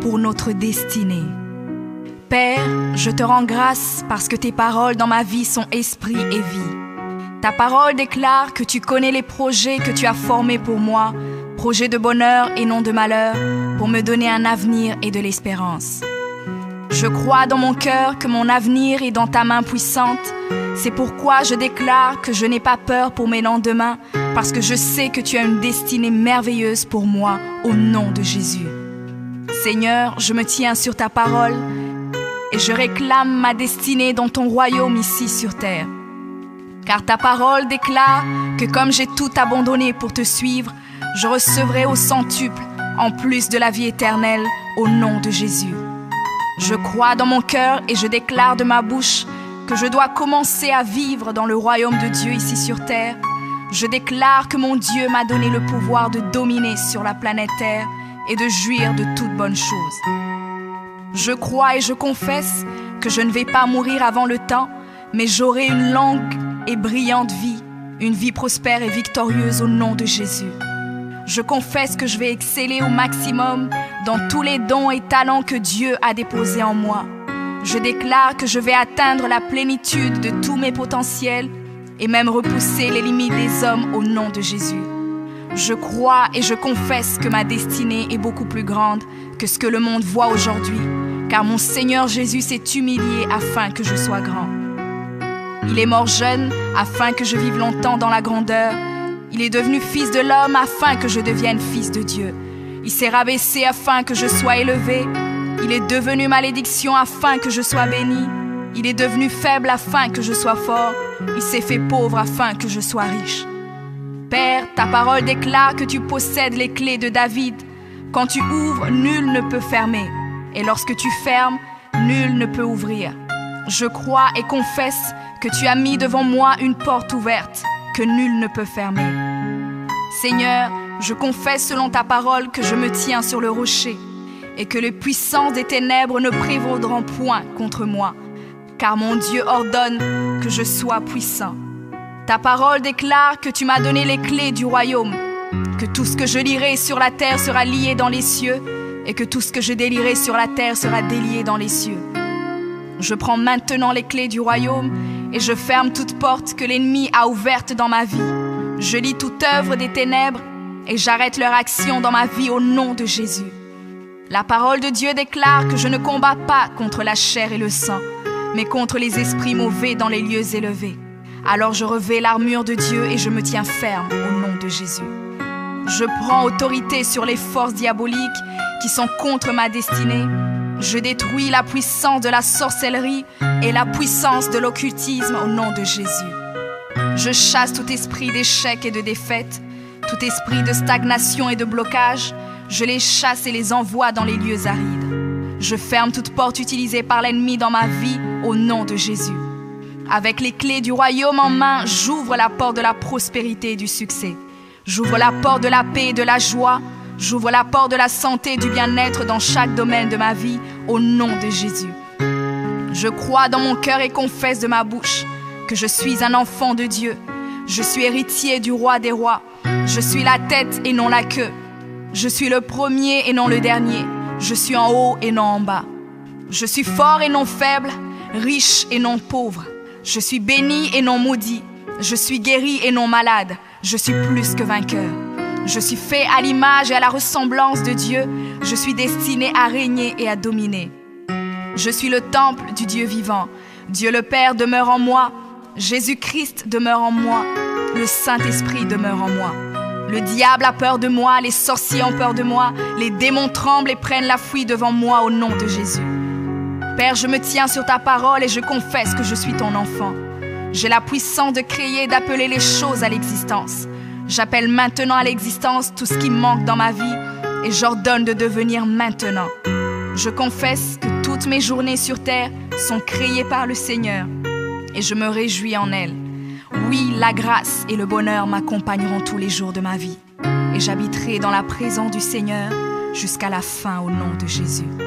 pour notre destinée. Père, je te rends grâce parce que tes paroles dans ma vie sont esprit et vie. Ta parole déclare que tu connais les projets que tu as formés pour moi, projets de bonheur et non de malheur, pour me donner un avenir et de l'espérance. Je crois dans mon cœur que mon avenir est dans ta main puissante. C'est pourquoi je déclare que je n'ai pas peur pour mes lendemains, parce que je sais que tu as une destinée merveilleuse pour moi, au nom de Jésus. Seigneur, je me tiens sur ta parole et je réclame ma destinée dans ton royaume ici sur terre. Car ta parole déclare que comme j'ai tout abandonné pour te suivre, je recevrai au centuple, en plus de la vie éternelle, au nom de Jésus. Je crois dans mon cœur et je déclare de ma bouche que je dois commencer à vivre dans le royaume de Dieu ici sur terre. Je déclare que mon Dieu m'a donné le pouvoir de dominer sur la planète Terre et de jouir de toutes bonnes choses. Je crois et je confesse que je ne vais pas mourir avant le temps, mais j'aurai une longue et brillante vie, une vie prospère et victorieuse au nom de Jésus. Je confesse que je vais exceller au maximum dans tous les dons et talents que Dieu a déposés en moi. Je déclare que je vais atteindre la plénitude de tous mes potentiels et même repousser les limites des hommes au nom de Jésus. Je crois et je confesse que ma destinée est beaucoup plus grande que ce que le monde voit aujourd'hui, car mon Seigneur Jésus s'est humilié afin que je sois grand. Il est mort jeune afin que je vive longtemps dans la grandeur. Il est devenu fils de l'homme afin que je devienne fils de Dieu. Il s'est rabaissé afin que je sois élevé. Il est devenu malédiction afin que je sois béni. Il est devenu faible afin que je sois fort. Il s'est fait pauvre afin que je sois riche. Père, ta parole déclare que tu possèdes les clés de David. Quand tu ouvres, nul ne peut fermer. Et lorsque tu fermes, nul ne peut ouvrir. Je crois et confesse que tu as mis devant moi une porte ouverte que nul ne peut fermer. Seigneur, je confesse selon ta parole que je me tiens sur le rocher et que les puissances des ténèbres ne prévaudront point contre moi, car mon Dieu ordonne que je sois puissant. Ta parole déclare que tu m'as donné les clés du royaume, que tout ce que je lierai sur la terre sera lié dans les cieux et que tout ce que je délierai sur la terre sera délié dans les cieux. Je prends maintenant les clés du royaume et je ferme toute porte que l'ennemi a ouverte dans ma vie. Je lis toute œuvre des ténèbres et j'arrête leur action dans ma vie au nom de Jésus. La parole de Dieu déclare que je ne combats pas contre la chair et le sang, mais contre les esprits mauvais dans les lieux élevés. Alors je revêts l'armure de Dieu et je me tiens ferme au nom de Jésus. Je prends autorité sur les forces diaboliques qui sont contre ma destinée. Je détruis la puissance de la sorcellerie et la puissance de l'occultisme au nom de Jésus. Je chasse tout esprit d'échec et de défaite, tout esprit de stagnation et de blocage. Je les chasse et les envoie dans les lieux arides. Je ferme toute porte utilisée par l'ennemi dans ma vie au nom de Jésus. Avec les clés du royaume en main, j'ouvre la porte de la prospérité et du succès. J'ouvre la porte de la paix et de la joie. J'ouvre la porte de la santé et du bien-être dans chaque domaine de ma vie, au nom de Jésus. Je crois dans mon cœur et confesse de ma bouche que je suis un enfant de Dieu. Je suis héritier du roi des rois. Je suis la tête et non la queue. Je suis le premier et non le dernier. Je suis en haut et non en bas. Je suis fort et non faible, riche et non pauvre. Je suis béni et non maudit. Je suis guéri et non malade. Je suis plus que vainqueur. Je suis fait à l'image et à la ressemblance de Dieu. Je suis destiné à régner et à dominer. Je suis le temple du Dieu vivant. Dieu le Père demeure en moi. Jésus-Christ demeure en moi. Le Saint-Esprit demeure en moi. Le diable a peur de moi, les sorciers ont peur de moi, les démons tremblent et prennent la fuite devant moi au nom de Jésus. Père, je me tiens sur ta parole et je confesse que je suis ton enfant. J'ai la puissance de créer et d'appeler les choses à l'existence. J'appelle maintenant à l'existence tout ce qui manque dans ma vie et j'ordonne de devenir maintenant. Je confesse que toutes mes journées sur terre sont créées par le Seigneur et je me réjouis en elles. Oui, la grâce et le bonheur m'accompagneront tous les jours de ma vie et j'habiterai dans la présence du Seigneur jusqu'à la fin au nom de Jésus.